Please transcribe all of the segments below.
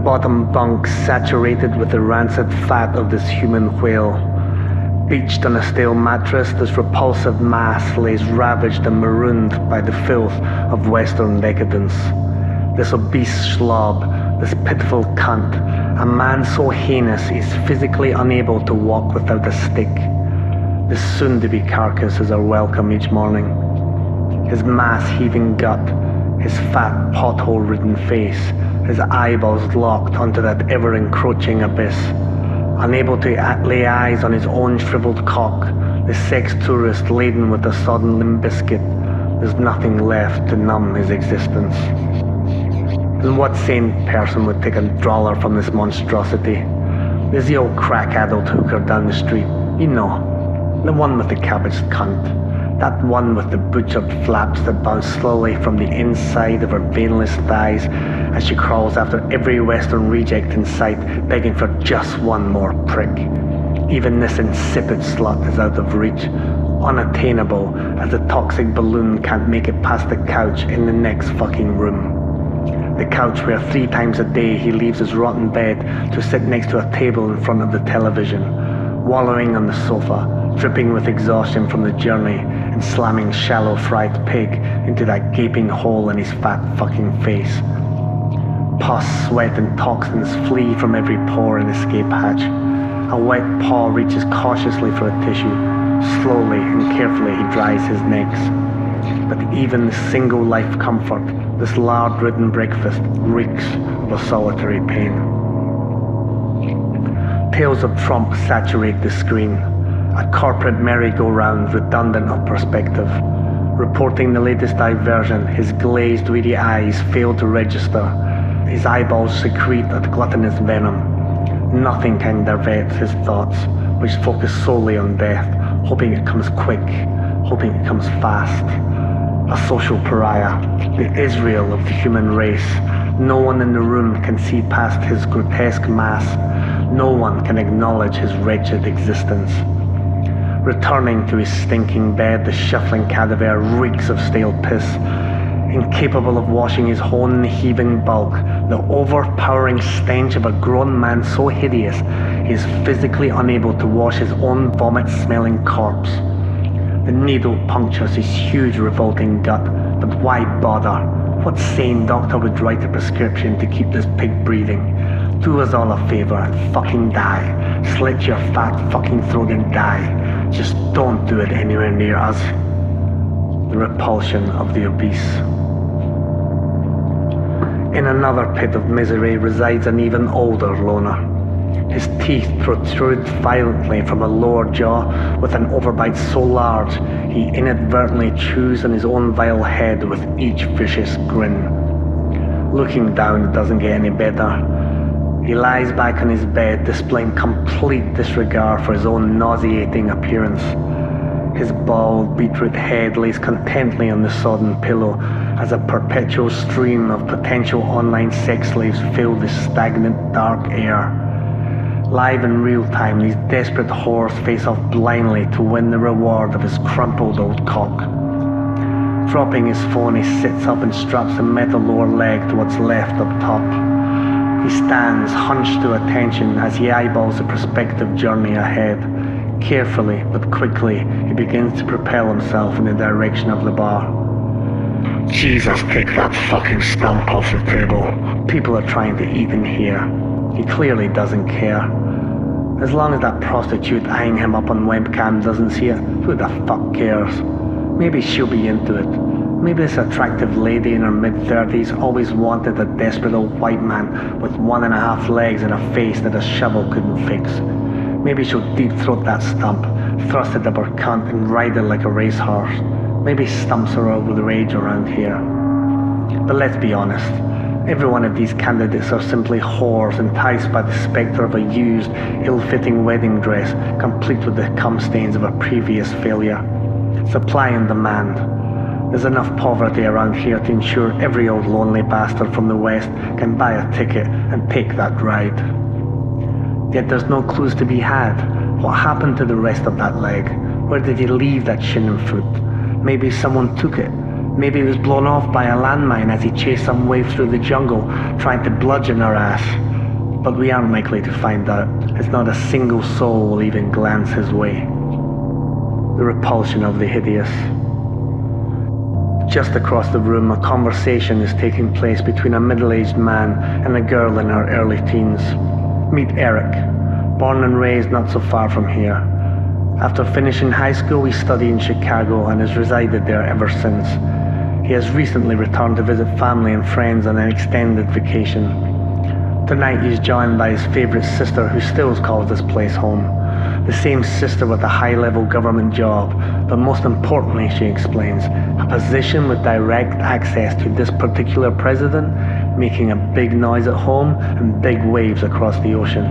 bottom bunk saturated with the rancid fat of this human whale. Beached on a stale mattress, this repulsive mass lays ravaged and marooned by the filth of Western decadence. This obese slob, this pitiful cunt, a man so heinous he's physically unable to walk without a stick. This soon-to-be carcass is our welcome each morning. His mass-heaving gut, his fat, pothole-ridden face, his eyeballs locked onto that ever-encroaching abyss. Unable to lay eyes on his own shriveled cock, the sex tourist laden with a sodden limb biscuit, there's nothing left to numb his existence. And what sane person would take a dollar from this monstrosity? There's the old crack adult hooker down the street, you know, the one with the cabbaged cunt. That one with the butchered flaps that bounce slowly from the inside of her veinless thighs as she crawls after every Western reject in sight, begging for just one more prick. Even this insipid slut is out of reach, unattainable as the toxic balloon can't make it past the couch in the next fucking room. The couch where 3 times a day he leaves his rotten bed to sit next to a table in front of the television, wallowing on the sofa, dripping with exhaustion from the journey and slamming shallow fried pig into that gaping hole in his fat fucking face. Pus, sweat and toxins flee from every pore and escape hatch. A wet paw reaches cautiously for a tissue. Slowly and carefully he dries his necks. But even the single life comfort, this lard-ridden breakfast, reeks of a solitary pain. Tales of Trump saturate the screen. A corporate merry-go-round redundant of perspective. Reporting the latest diversion, his glazed, weedy eyes fail to register. His eyeballs secrete a gluttonous venom. Nothing can divert his thoughts, which focus solely on death, hoping it comes quick, hoping it comes fast. A social pariah, the Israel of the human race. No one in the room can see past his grotesque mass. No one can acknowledge his wretched existence. Returning to his stinking bed, the shuffling cadaver reeks of stale piss. Incapable of washing his own heaving bulk, the overpowering stench of a grown man so hideous, he is physically unable to wash his own vomit-smelling corpse. The needle punctures his huge revolting gut, but why bother? What sane doctor would write a prescription to keep this pig breathing? Do us all a favor and fucking die. Slit your fat fucking throat and die. Just don't do it anywhere near us. The repulsion of the obese. In another pit of misery resides an even older loner. His teeth protrude violently from a lower jaw with an overbite so large he inadvertently chews on his own vile head with each vicious grin. Looking down, it doesn't get any better. He lies back on his bed, displaying complete disregard for his own nauseating appearance. His bald, beetroot head lays contently on the sodden pillow as a perpetual stream of potential online sex slaves fill the stagnant, dark air. Live in real time, these desperate whores face off blindly to win the reward of his crumpled old cock. Dropping his phone, he sits up and straps a metal lower leg to what's left up top. He stands, hunched to attention, as he eyeballs the prospective journey ahead. Carefully, but quickly, he begins to propel himself in the direction of the bar. Jesus, take that fucking stump off the table. People are trying to eat in here. He clearly doesn't care. As long as that prostitute eyeing him up on webcam doesn't see it, who the fuck cares? Maybe she'll be into it. Maybe this attractive lady in her mid-30s always wanted a desperate old white man with 1.5 legs and a face that a shovel couldn't fix. Maybe she'll deep-throat that stump, thrust it up her cunt and ride it like a racehorse. Maybe stumps are all the rage around here. But let's be honest, every one of these candidates are simply whores enticed by the spectre of a used, ill-fitting wedding dress, complete with the cum stains of a previous failure. Supply and demand. There's enough poverty around here to ensure every old lonely bastard from the West can buy a ticket and take that ride. Yet there's no clues to be had. What happened to the rest of that leg? Where did he leave that shin foot? Maybe someone took it. Maybe it was blown off by a landmine as he chased some wave through the jungle, trying to bludgeon her ass. but we aren't likely to find out, as not a single soul will even glance his way. The repulsion of the hideous. Just across the room, a conversation is taking place between a middle-aged man and a girl in her early teens. Meet Eric, born and raised not so far from here. After finishing high school, he studied in Chicago and has resided there ever since. He has recently returned to visit family and friends on an extended vacation. Tonight he is joined by his favourite sister, who still calls this place home. The same sister with a high-level government job, but most importantly, she explains, a position with direct access to this particular president, making a big noise at home and big waves across the ocean.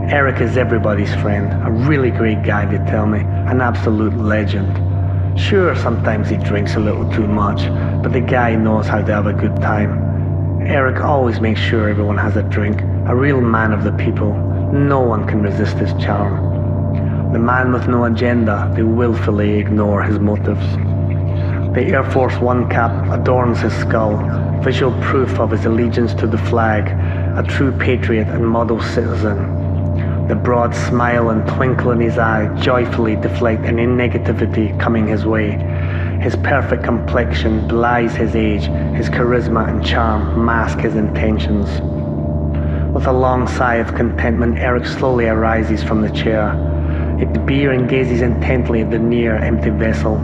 Eric is everybody's friend, a really great guy, they tell me, an absolute legend. Sure, sometimes he drinks a little too much, but the guy knows how to have a good time. Eric always makes sure everyone has a drink, a real man of the people. No one can resist his charm. The man with no agenda, they willfully ignore his motives. The Air Force One cap adorns his skull, visual proof of his allegiance to the flag, a true patriot and model citizen. The broad smile and twinkle in his eye joyfully deflect any negativity coming his way. His perfect complexion belies his age, his charisma and charm mask his intentions. With a long sigh of contentment, Eric slowly arises from the chair. He beer and gazes intently at the near empty vessel.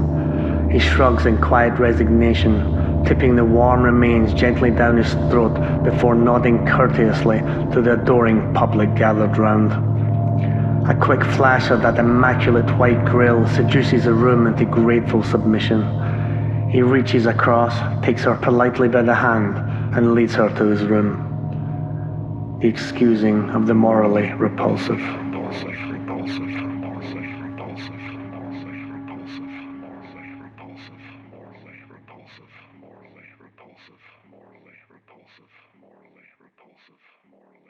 He shrugs in quiet resignation, tipping the warm remains gently down his throat before nodding courteously to the adoring public gathered round. A quick flash of that immaculate white grille seduces the room into grateful submission. He reaches across, takes her politely by the hand, and leads her to his room. The excusing of the morally repulsive. Repulsive.